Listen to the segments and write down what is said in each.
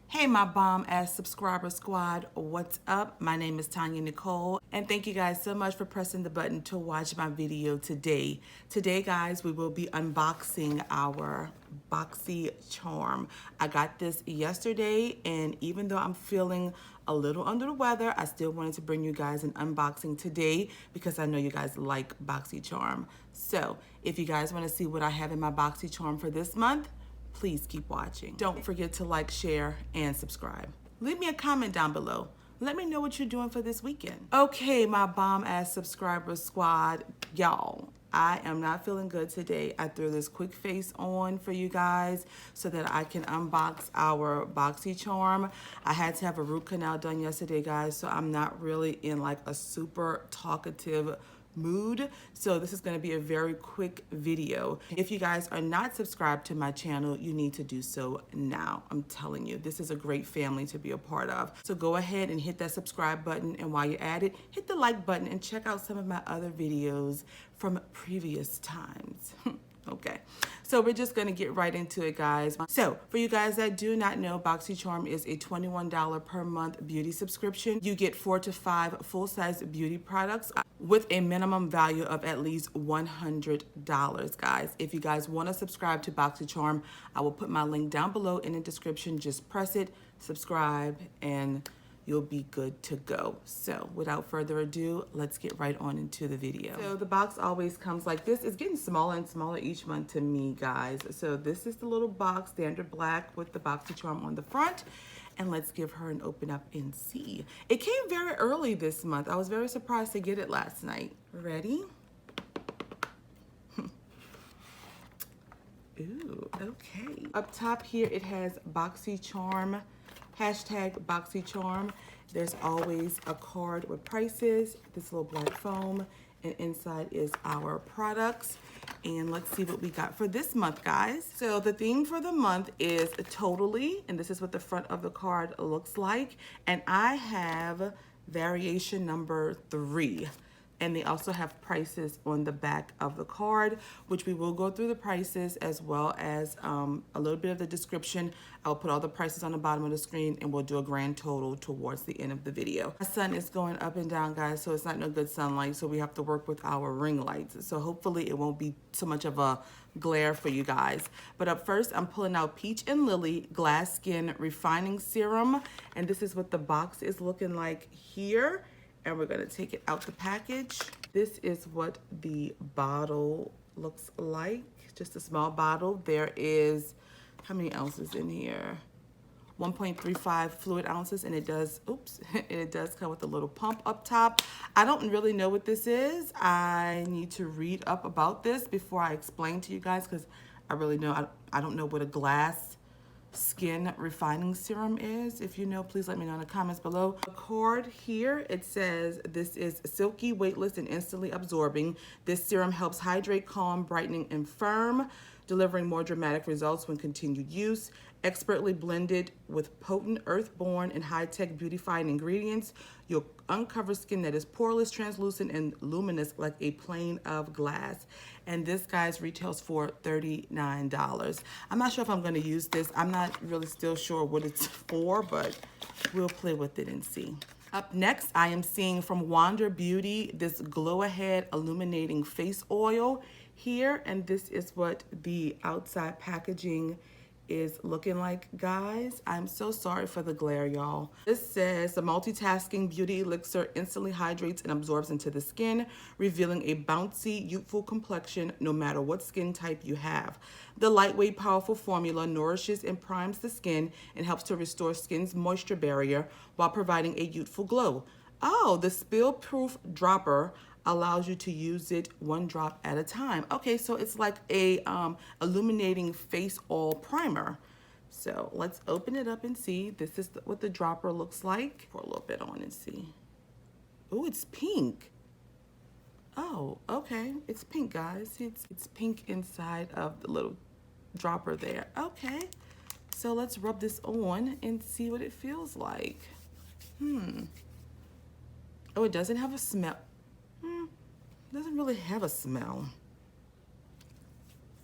Hey, my bomb ass subscriber squad, what's up? My name is TonyaNicole, and thank you guys so much for pressing the button to watch my video today. Today, guys, we will be unboxing our Boxycharm. I got this yesterday, and even though I'm feeling a little under the weather, I still wanted to bring you guys an unboxing today because I know you guys like Boxycharm. So, if you guys want to see what I have in my Boxycharm for this month, please keep watching. Don't forget to like, share, and subscribe. Leave me a comment down below. Let me know what you're doing for this weekend. Okay, my bomb-ass subscriber squad, y'all. I am not feeling good today. I threw this quick face on for you guys so that I can unbox our Boxycharm. I had to have a root canal done yesterday, guys, so I'm not really in like a super talkative mood, so this is going to be a very quick video. If you guys are not subscribed to my channel, you need to do so now. I'm telling you, this is a great family to be a part of. So go ahead and hit that subscribe button, and while you're at it, hit the like button and check out some of my other videos from previous times. Okay, so we're just gonna get right into it, guys. So for you guys that do not know, Boxycharm is a $21 per month beauty subscription. You get 4 to 5 full-size beauty products with a minimum value of at least $100, guys. If you guys wanna subscribe to Boxycharm, I will put my link down below in the description. Just press it, subscribe, and you'll be good to go. So without further ado, let's get right on into the video. So the box always comes like this. It's getting smaller and smaller each month to me, guys. So this is the little box, standard black with the Boxycharm on the front. And let's give her an open up and see. It came very early this month. I was very surprised to get it last night. Ready? Ooh, okay. Up top here, it has Boxycharm, hashtag Boxycharm. There's always a card with prices, this little black foam, and inside is our products. And let's see what we got for this month, guys. So the theme for the month is totally, and this is what the front of the card looks like. And I have variation number 3. And they also have prices on the back of the card, which we will go through the prices as well as a little bit of the description. I'll put all the prices on the bottom of the screen, and we'll do a grand total towards the end of the video. My sun is going up and down, guys, so it's not no good sunlight, so we have to work with our ring lights. So hopefully it won't be so much of a glare for you guys. But up first, I'm pulling out Peach and Lily Glass Skin Refining Serum, and this is what the box is looking like here. And we're gonna take it out the package. This is what the bottle looks like, just a small bottle. There is, how many ounces in here? 1.35 fluid ounces, and it does, oops, it does come with a little pump up top. I don't really know what this is. I need to read up about this before I explain to you guys, because I really know, I don't know what a glass skin refining serum is. If you know, please let me know in the comments below. The card here, it says this is silky, weightless, and instantly absorbing. This serum helps hydrate, calm, brightening, and firm, delivering more dramatic results when continued use. Expertly blended with potent earth-born and high-tech beautifying ingredients, you'll uncover skin that is poreless, translucent, and luminous like a plane of glass. And this, guys, retails for $39. I'm not sure if I'm going to use this. I'm not really still sure what it's for, but we'll play with it and see. Up next, I am seeing from Wander Beauty this Glow Ahead Illuminating Face Oil here, and this is what the outside packaging is looking like, guys. I'm so sorry for the glare, y'all. This says the multitasking beauty elixir instantly hydrates and absorbs into the skin, revealing a bouncy, youthful complexion no matter what skin type you have. The lightweight, powerful formula nourishes and primes the skin and helps to restore skin's moisture barrier while providing a youthful glow. Oh, the spill-proof dropper allows you to use it 1 drop at a time. Okay, so it's like a illuminating face oil primer. So let's open it up and see. This is what the dropper looks like. Pour a little bit on and see. Oh, it's pink. Oh, okay, it's pink, guys. It's pink inside of the little dropper there. Okay, so let's rub this on and see what it feels like. Oh, it doesn't have a smell. Doesn't really have a smell.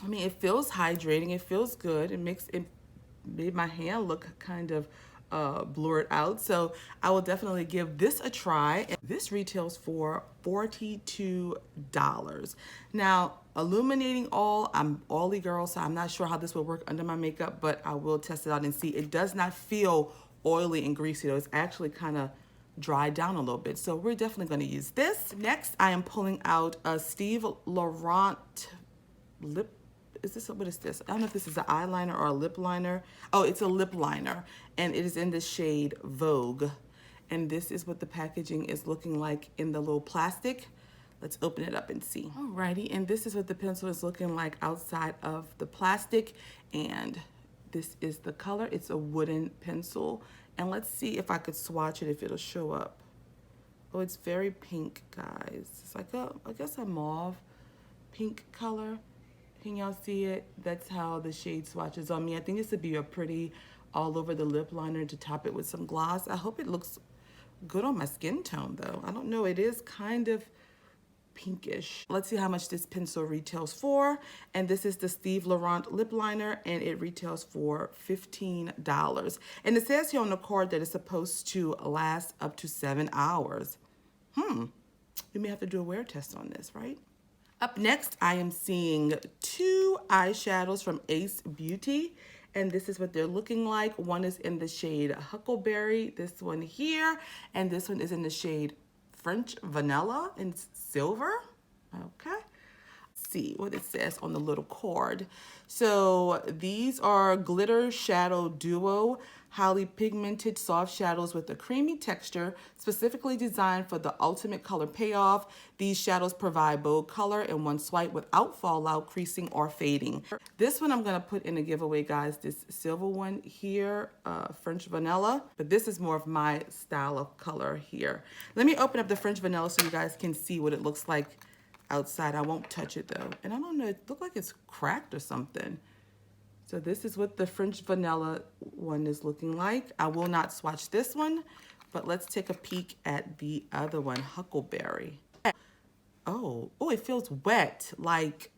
I mean, it feels hydrating. It feels good. It made my hand look kind of blurred out. So I will definitely give this a try. This retails for $42. Now, illuminating all, I'm oily girl, so I'm not sure how this will work under my makeup, but I will test it out and see. It does not feel oily and greasy though. It's actually kind of dried down a little bit. So we're definitely going to use this. Next, I am pulling out a Steve Laurent lip. What is this? I don't know if this is an eyeliner or a lip liner. Oh, it's a lip liner, and it is in the shade Vogue. And this is what the packaging is looking like in the little plastic. Let's open it up and see. Alrighty, and this is what the pencil is looking like outside of the plastic. And this is the color. It's a wooden pencil. And let's see if I could swatch it, if it'll show up. Oh, it's very pink, guys. It's like I guess a mauve pink color. Can y'all see it? That's how the shade swatches on me. I think this would be a pretty all over the lip liner to top it with some gloss. I hope it looks good on my skin tone though. I don't know, it is kind of pinkish. Let's see how much this pencil retails for. And this is the Steve Laurent lip liner, and it retails for $15. And it says here on the card that it's supposed to last up to 7 hours. We may have to do a wear test on this, right? Up next, I am seeing 2 eyeshadows from Ace Beauty, and this is what they're looking like. One is in the shade Huckleberry, this one here, and this one is in the shade French Vanilla in silver. Okay. Let's see what it says on the little card. So these are Glitter Shadow Duo, highly pigmented soft shadows with a creamy texture, specifically designed for the ultimate color payoff. These shadows provide bold color in one swipe without fallout, creasing, or fading. This one I'm gonna put in a giveaway, guys. This silver one here, French Vanilla, but this is more of my style of color here. Let me open up the French Vanilla so you guys can see what it looks like outside. I won't touch it though. And I don't know, it looks like it's cracked or something. So this is what the French Vanilla one is looking like. I will not swatch this one, but let's take a peek at the other one, Huckleberry. Oh, it feels wet, like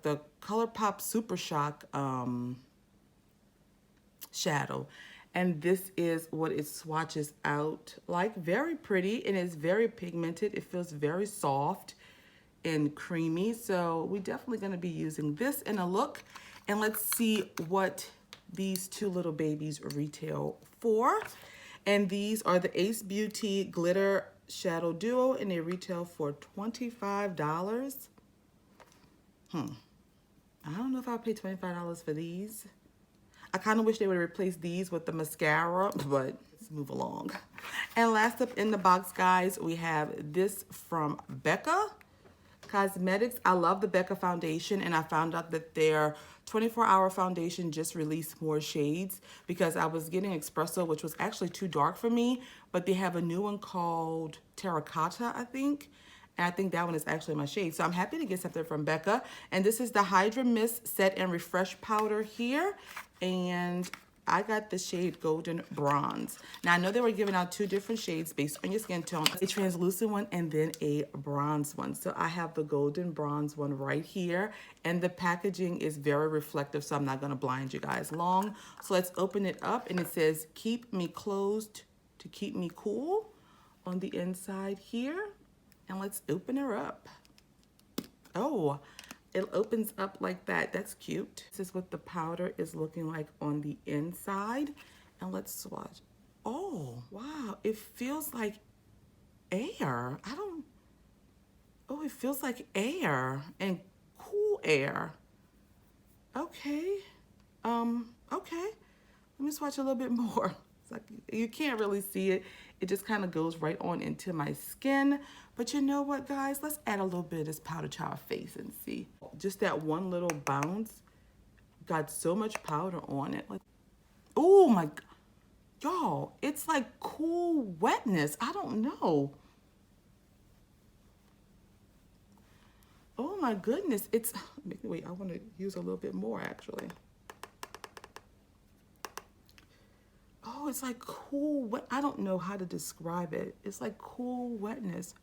the ColourPop Super Shock shadow. And this is what it swatches out like. Very pretty, and it's very pigmented. It feels very soft and creamy. So we're definitely gonna be using this in a look. And let's see what these 2 little babies retail for. And these are the Ace Beauty Glitter Shadow Duo, and they retail for $25. I don't know if I'll pay $25 for these. I kind of wish they would replace these with the mascara, but let's move along. And last up in the box, guys, we have this from BECCA Cosmetics. I love the BECCA foundation, and I found out that their 24-hour foundation just released more shades because I was getting espresso, which was actually too dark for me, but they have a new one called Terracotta, I think. And I think that one is actually my shade. So I'm happy to get something from BECCA. And this is the HYDRA-MIST Set and Refresh Powder here. And I got the shade Golden Bronze. Now I know they were giving out 2 different shades based on your skin tone. A translucent one and then a bronze one. So I have the Golden Bronze one right here. And the packaging is very reflective, so I'm not gonna blind you guys long. So let's open it up, and it says, "Keep me closed to keep me cool" on the inside here. And let's open her up. Oh, it opens up like that. That's cute. This is what the powder is looking like on the inside. And let's swatch. Oh, wow. It feels like air. It feels like air and cool air. Okay. Okay. Let me swatch a little bit more. It's like, you can't really see it. It just kind of goes right on into my skin. But you know what, guys? Let's add a little bit of this powder to our face and see. Just that one little bounce got so much powder on it. Like, oh my God. Y'all, it's like cool wetness. I don't know. Oh my goodness. It's, wait, I want to use a little bit more actually. Oh, it's like cool wet. I don't know how to describe it. It's like cool wetness,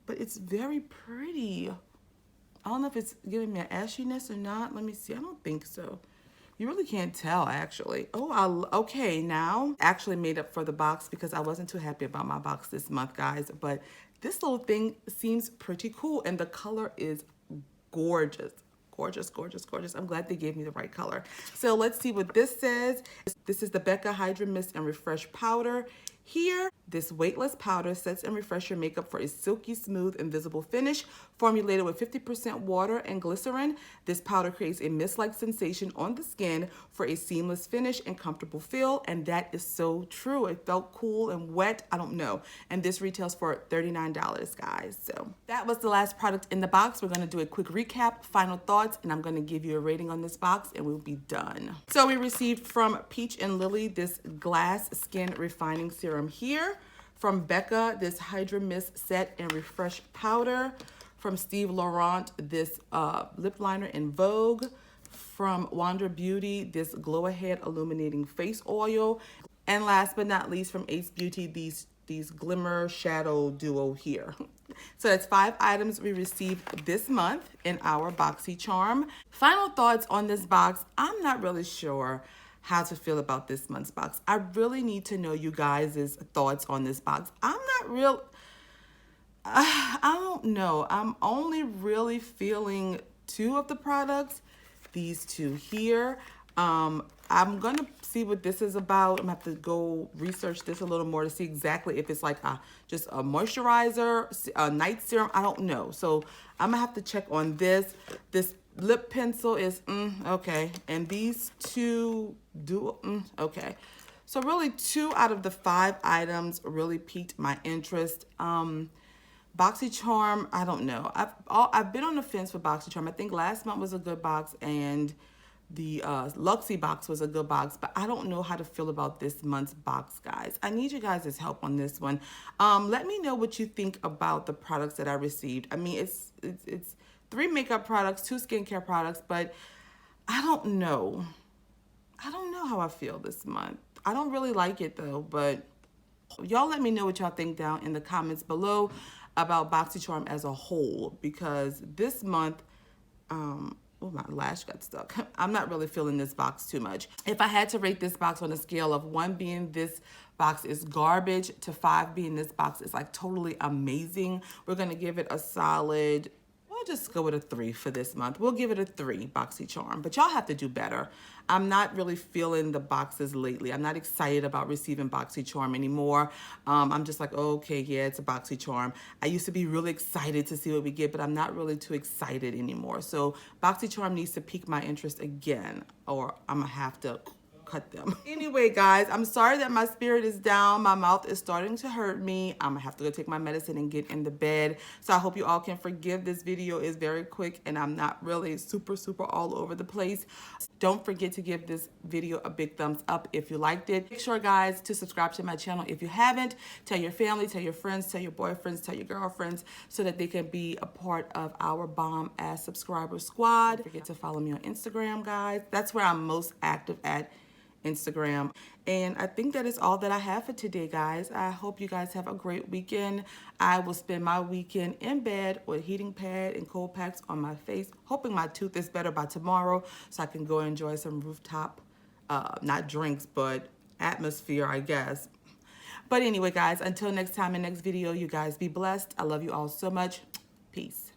but it's very pretty. I don't know if it's giving me an ashiness or not. Let me see. I don't think so. You really can't tell, actually. Oh, okay, now actually made up for the box because I wasn't too happy about my box this month, guys. But this little thing seems pretty cool, and the color is gorgeous. Gorgeous, gorgeous, gorgeous. I'm glad they gave me the right color. So let's see what this says. This is the BECCA HYDRA-MIST and Refresh Powder. Here, this weightless powder sets and refreshes your makeup for a silky, smooth, invisible finish. Formulated with 50% water and glycerin, this powder creates a mist-like sensation on the skin for a seamless finish and comfortable feel, and that is so true. It felt cool and wet, I don't know. And this retails for $39, guys. So that was the last product in the box. We're gonna do a quick recap, final thoughts, and I'm gonna give you a rating on this box and we'll be done. So we received from Peach and Lily this Glass Skin Refining Serum here. From BECCA, this HYDRA-MIST Set and Refresh Powder. From Steve Laurent, this lip liner in Vogue. From Wander Beauty, this Glow Ahead Illuminating Face Oil. And last but not least, from Ace Beauty, these Glimmer Shadow Duo here. So that's 5 items we received this month in our Boxycharm. Final thoughts on this box. I'm not really sure how to feel about this month's box. I really need to know you guys' thoughts on this box. I'm not real, I don't know. I'm only really feeling 2 of the products, these 2 here. I'm gonna see what this is about. I'm gonna have to go research this a little more to see exactly if it's like just a moisturizer, a night serum, I don't know. So I'm gonna have to check on this. This lip pencil is okay, and these 2 do okay. So really 2 out of the 5 items really piqued my interest. Boxycharm, I don't know. I've been on the fence for Boxycharm. I think last month was a good box, and the Luxie box was a good box, but I don't know how to feel about this month's box, guys. I need you guys' help on this one. Let me know what you think about the products that I received. I mean, it's 3 makeup products, 2 skincare products, but I don't know. I don't know how I feel this month. I don't really like it though, but y'all let me know what y'all think down in the comments below about Boxycharm as a whole, because this month, oh, my lash got stuck. I'm not really feeling this box too much. If I had to rate this box on a scale of 1 being this box is garbage to 5 being this box is like totally amazing, we're gonna give it a solid, we'll just go with a 3 for this month. We'll give it a 3, Boxycharm, but y'all have to do better. I'm not really feeling the boxes lately. I'm not excited about receiving Boxycharm anymore. I'm just like, okay, yeah, it's a Boxycharm. I used to be really excited to see what we get, but I'm not really too excited anymore. So Boxycharm needs to pique my interest again, or I'm gonna have to cut them. Anyway, guys, I'm sorry that my spirit is down. My mouth is starting to hurt me. I'm gonna have to go take my medicine and get in the bed. So I hope you all can forgive this video is very quick and I'm not really super all over the place. Don't forget to give this video a big thumbs up if you liked it. Make sure, guys, to subscribe to my channel if you haven't. Tell your family, tell your friends, tell your boyfriends, tell your girlfriends, so that they can be a part of our bomb-ass subscriber squad. Don't forget to follow me on Instagram, guys. That's where I'm most active at, Instagram. And I think that is all that I have for today, guys. I hope you guys have a great weekend. I will spend my weekend in bed with a heating pad and cold packs on my face, hoping my tooth is better by tomorrow so I can go enjoy some rooftop, not drinks, but atmosphere, I guess. But anyway, guys, until next time and next video, you guys be blessed. I love you all so much. Peace.